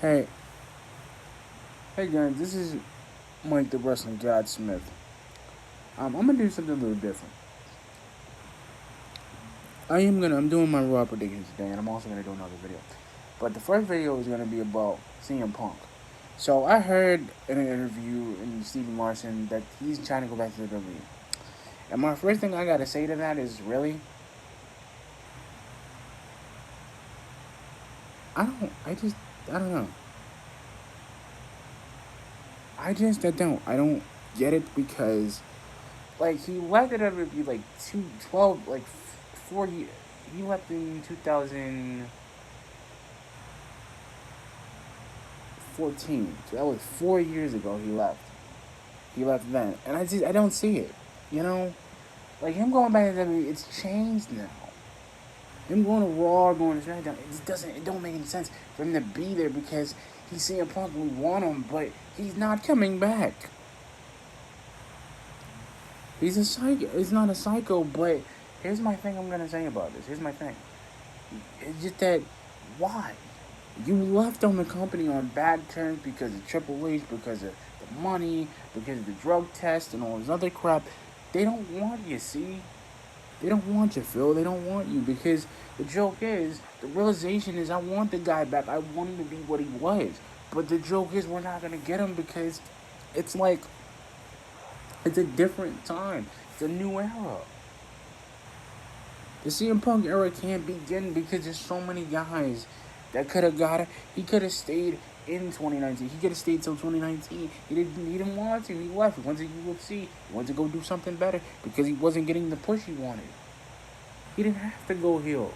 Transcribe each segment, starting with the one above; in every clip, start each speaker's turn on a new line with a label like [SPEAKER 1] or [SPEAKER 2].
[SPEAKER 1] Hey, hey guys, this is Mike the Wrestling God Smith. I'm gonna do something a little different. I'm doing my Raw predictions today, and I'm also gonna do another video. But the first video is gonna be about CM Punk. So I heard in an interview in Stephen Larson that he's trying to go back to the WWE. And my first thing I gotta say to that is really, I don't know. I don't get it because like he left the WWE like 4 years. He left in 2014. So that was 4 years ago. He left. He left then, and I don't see it. You know, like him going back to WWE, it's changed now. Him going to Raw, going to SmackDown, it don't make any sense for him to be there because he's CM Punk. We want him, but he's not coming back. He's a psycho. He's not a psycho, but here's my thing. I'm gonna say about this. Here's my thing. It's just that why? You left on the company on bad terms because of Triple H, because of the money, because of the drug test and all this other crap. They don't want you, see? They don't want you, Phil. They don't want you because the joke is, the realization is I want the guy back. I want him to be what he was. But the joke is we're not going to get him because it's like, it's a different time. It's a new era. The CM Punk era can't begin because there's so many guys that could have got it. He could have stayed in 2019. He could have stayed till 2019. He didn't want to. He left. He went to UFC. He wanted to go do something better because he wasn't getting the push he wanted. He didn't have to go heel.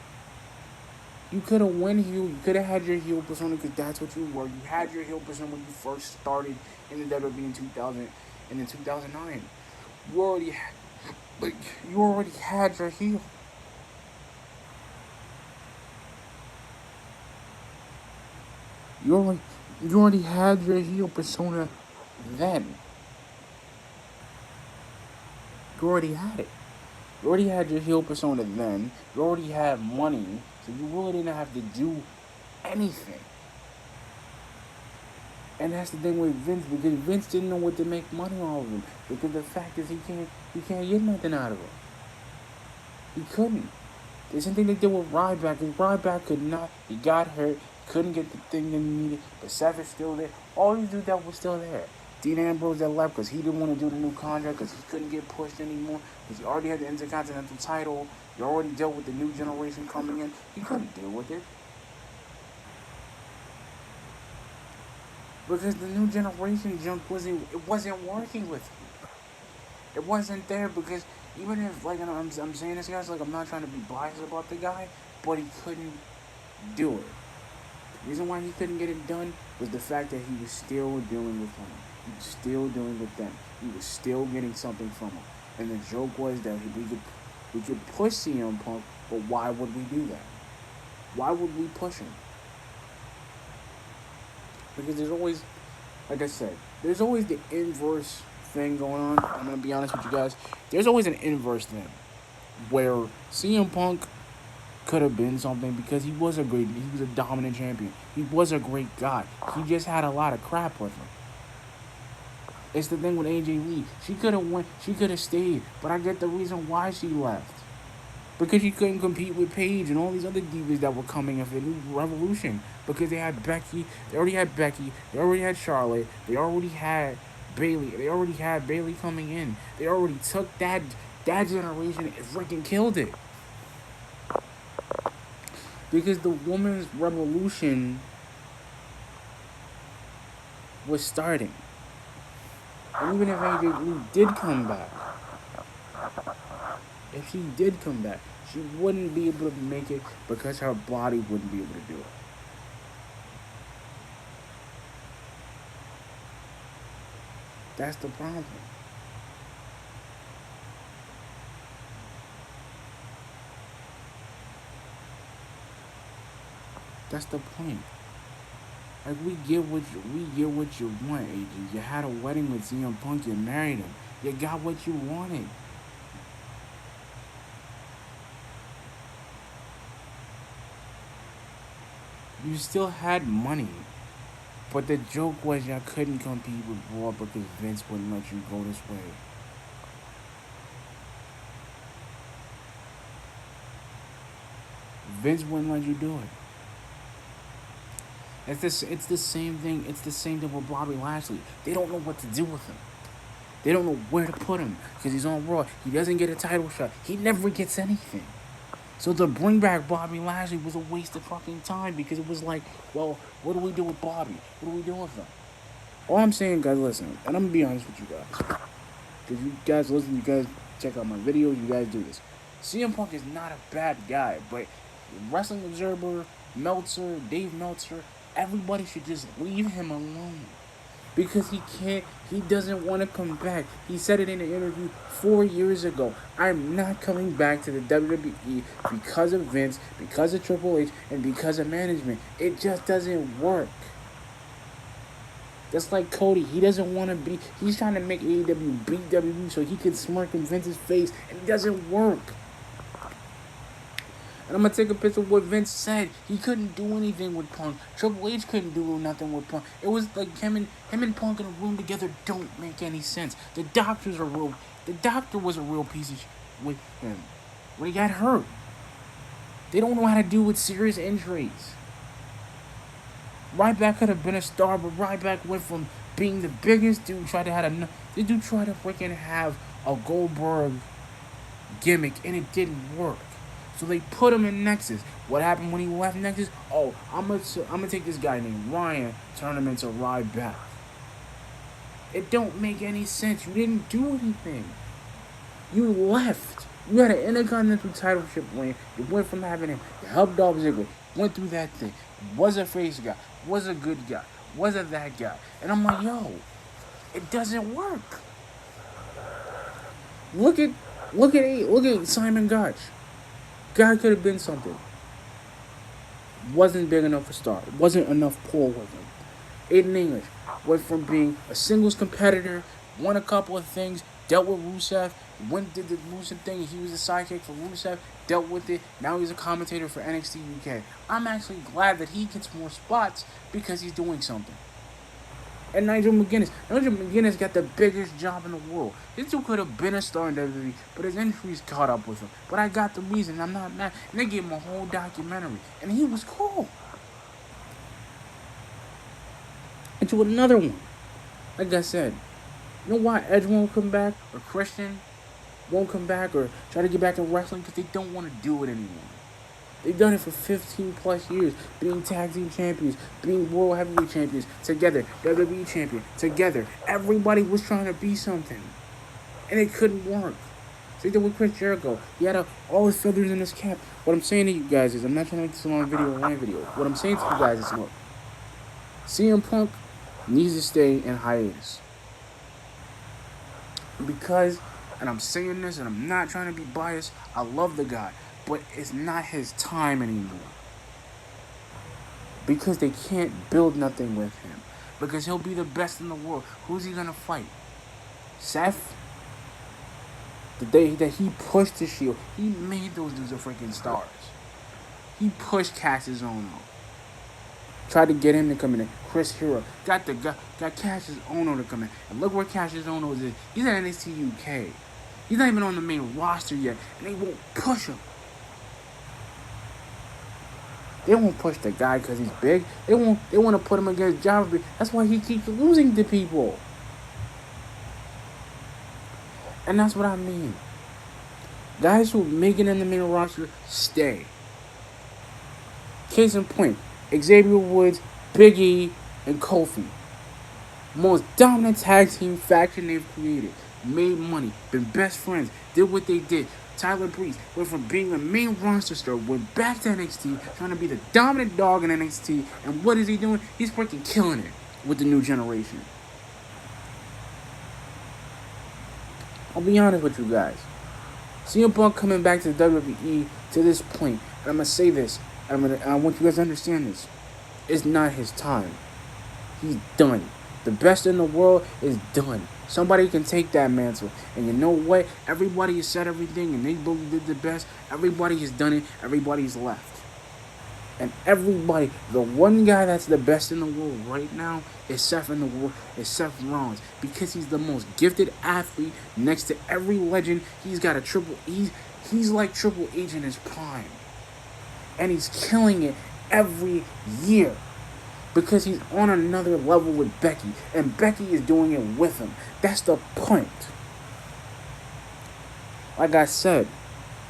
[SPEAKER 1] You could have went heel. You could have had your heel persona because that's what you were. You had your heel persona when you first started in the WWE in 2000 and in 2009. You already had your heel. You already had your heel persona then. You already had it. You already had your heel persona then. You already had money, so you really didn't have to do anything. And that's the thing with Vince, because Vince didn't know what to make money off of him. Because the fact is he can't get nothing out of him. He couldn't. The same thing they did with Ryback. And Ryback could not. He got hurt. Couldn't get the thing that he needed. But Seth is still there. All these dudes that were still there. Dean Ambrose that left because he didn't want to do the new contract because he couldn't get pushed anymore. Because he already had the Intercontinental title. He already dealt with the new generation coming in. He couldn't deal with it. Because the new generation jump wasn't working with him. It wasn't there because even if, like, I'm saying this, guys, like, I'm not trying to be biased about the guy, but he couldn't do it. The reason why he couldn't get it done was the fact that he was still dealing with him. He was still dealing with them. He was still getting something from him. And the joke was that we could push CM Punk, but why would we do that? Why would we push him? Because there's always, like I said, there's always the inverse thing going on. I'm going to be honest with you guys. There's always an inverse thing where CM Punk could have been something because he was a dominant champion. He was a great guy. He just had a lot of crap with him. It's the thing with AJ Lee. She could have stayed, but I get the reason why she left. Because she couldn't compete with Paige and all these other divas that were coming of the new Revolution. Because they already had Becky, they already had Charlotte, they already had Bayley coming in. They already took that generation and freaking killed it. Because the women's revolution was starting. And even if AJ Lee did come back, if she did come back, she wouldn't be able to make it because her body wouldn't be able to do it. That's the problem. That's the point. Like, we get what you want, AJ. You had a wedding with CM Punk, you married him. You got what you wanted. You still had money. But the joke was y'all couldn't compete with Raw because Vince wouldn't let you go this way. Vince wouldn't let you do it. It's the same thing. It's the same thing with Bobby Lashley. They don't know what to do with him. They don't know where to put him because he's on Raw. He doesn't get a title shot. He never gets anything. So to bring back Bobby Lashley was a waste of fucking time because it was like, well, what do we do with Bobby? What do we do with him? All I'm saying, guys, listen, and I'm gonna be honest with you guys, because you guys listen, you guys check out my videos, you guys do this. CM Punk is not a bad guy, but Wrestling Observer, Meltzer, Dave Meltzer, everybody should just leave him alone. Because he doesn't want to come back. He said it in an interview 4 years ago. I'm not coming back to the WWE because of Vince, because of Triple H, and because of management. It just doesn't work. Just like Cody, he doesn't want to be, he's trying to make AEW beat WWE so he can smirk in Vince's face, and it doesn't work. And I'm going to take a picture of what Vince said. He couldn't do anything with Punk. Triple H couldn't do nothing with Punk. It was like him and Punk in a room together don't make any sense. The doctor was a real piece of shit with him when he got hurt. They don't know how to deal with serious injuries. Ryback could have been a star, but Ryback went from being the biggest dude, tried to freaking have a Goldberg gimmick, and it didn't work. So they put him in Nexus. What happened when he left Nexus? Oh, I'm gonna take this guy named Ryan, turn him into Ryback. It don't make any sense. You didn't do anything. You left. You had an Intercontinental title ship win. You went from having him. You helped Dolph Ziggler. Went through that thing. Was a face guy. Was a good guy. Was a that guy. And I'm like, yo, it doesn't work. Look at Simon Gotch. Guy could have been something. Wasn't big enough for star. Wasn't enough pull with him. Aiden English went from being a singles competitor, won a couple of things, dealt with Rusev, did the Rusev thing, he was a sidekick for Rusev, dealt with it, now he's a commentator for NXT UK. I'm actually glad that he gets more spots because he's doing something. And Nigel McGuinness got the biggest job in the world. This dude could have been a star in WWE, but his injuries caught up with him. But I got the reason. I'm not mad. And they gave him a whole documentary. And he was cool. And to another one. Like I said, you know why Edge won't come back? Or Christian won't come back? Or try to get back in wrestling? Because they don't want to do it anymore. They've done it for 15 plus years, being tag team champions, being world heavyweight champions, together, WWE champion, together. Everybody was trying to be something, and it couldn't work. Same thing with Chris Jericho. He had all his feathers in his cap. What I'm saying to you guys is, I'm not trying to make this a long video. What I'm saying to you guys is, look, CM Punk needs to stay in hiatus. Because, and I'm saying this, and I'm not trying to be biased, I love the guy. But it's not his time anymore. Because they can't build nothing with him. Because he'll be the best in the world. Who's he gonna fight? Seth? The day that he pushed the Shield, he made those dudes a freaking stars. He pushed Cassius Ohno. Tried to get him to come in. Chris Hero got Cassius Ohno to come in. And look where Cassius Ohno is. He's at NXT UK. He's not even on the main roster yet. And they won't push him. They won't push the guy because he's big. They want to put him against Jabba. That's why he keeps losing to people. And that's what I mean. Guys who make it in the main roster, stay. Case in point, Xavier Woods, Big E, and Kofi. Most dominant tag team faction they've created. Made money, been best friends, did what they did. Tyler Breeze went from being a main roster star, went back to NXT, trying to be the dominant dog in NXT, and what is he doing? He's freaking killing it with the new generation. I'll be honest with you guys. CM Punk coming back to the WWE to this point, and I'm going to say this, and I want you guys to understand this. It's not his time. He's done. The best in the world is done. Somebody can take that mantle. And you know what? Everybody has said everything and they believe did the best. Everybody has done it. Everybody's left. And everybody, the one guy that's the best in the world right now is Seth Rollins, because he's the most gifted athlete next to every legend. He's got a he's like Triple H in his prime. And he's killing it every year because he's on another level with Becky, and Becky is doing it with him. That's the point. Like I said,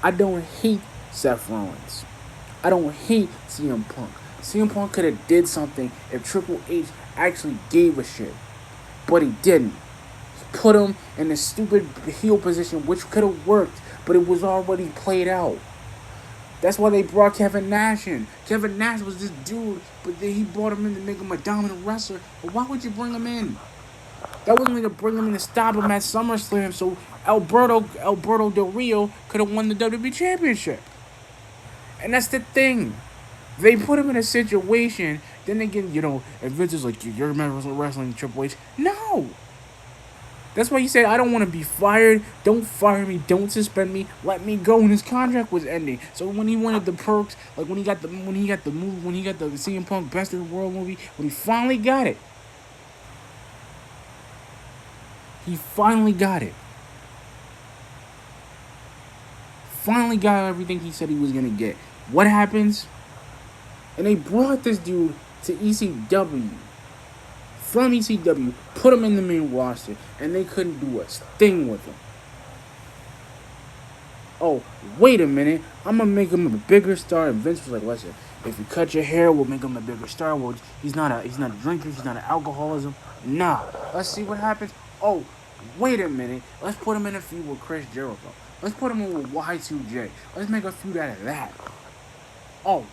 [SPEAKER 1] I don't hate Seth Rollins. I don't hate CM Punk. CM Punk could have did something if Triple H actually gave a shit, but he didn't. He put him in a stupid heel position, which could have worked, but it was already played out. That's why they brought Kevin Nash in. Kevin Nash was this dude, but then he brought him in to make him a dominant wrestler. But why would you bring him in? That wasn't to bring him in to stop him at SummerSlam so Alberto Del Rio could have won the WWE Championship. And that's the thing. They put him in a situation, then again, if Vince is like, you're wrestling Triple H. No! That's why he said, I don't want to be fired. Don't fire me. Don't suspend me. Let me go. And his contract was ending. So when he wanted the perks, like when he got the CM Punk Best of the World movie, when he finally got it. Finally got everything he said he was going to get. What happens? And they brought this dude to ECW. From ECW, put him in the main roster, and they couldn't do a thing with him. Oh, wait a minute. I'm going to make him a bigger star. And Vince was like, listen, if you cut your hair, we'll make him a bigger star. Well, he's not a drinker. He's not an alcoholism. Nah. Let's see what happens. Oh, wait a minute. Let's put him in a feud with Chris Jericho. Let's put him in with Y2J. Let's make a feud out of that. Oh,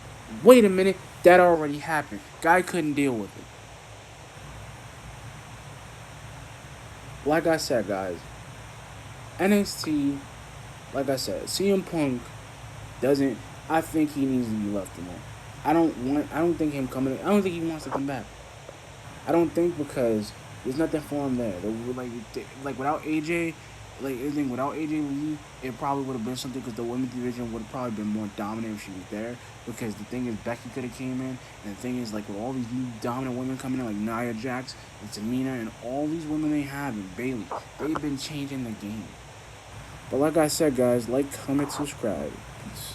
[SPEAKER 1] wait a minute. That already happened. Guy couldn't deal with it. Like I said, guys, NXT, like I said, CM Punk doesn't. I think he needs to be left alone. I don't think him coming. I don't think he wants to come back. I don't think, because there's nothing for him there. Like without AJ, without AJ Lee, it probably would have been something, because the women's division would have probably been more dominant if she was there. Because the thing is, Becky could have came in, and the thing is, like, with all these new dominant women coming in, like Nia Jax and Tamina and all these women they have, and Bayley, they've been changing the game. But like I said, guys, like, comment, subscribe. Peace.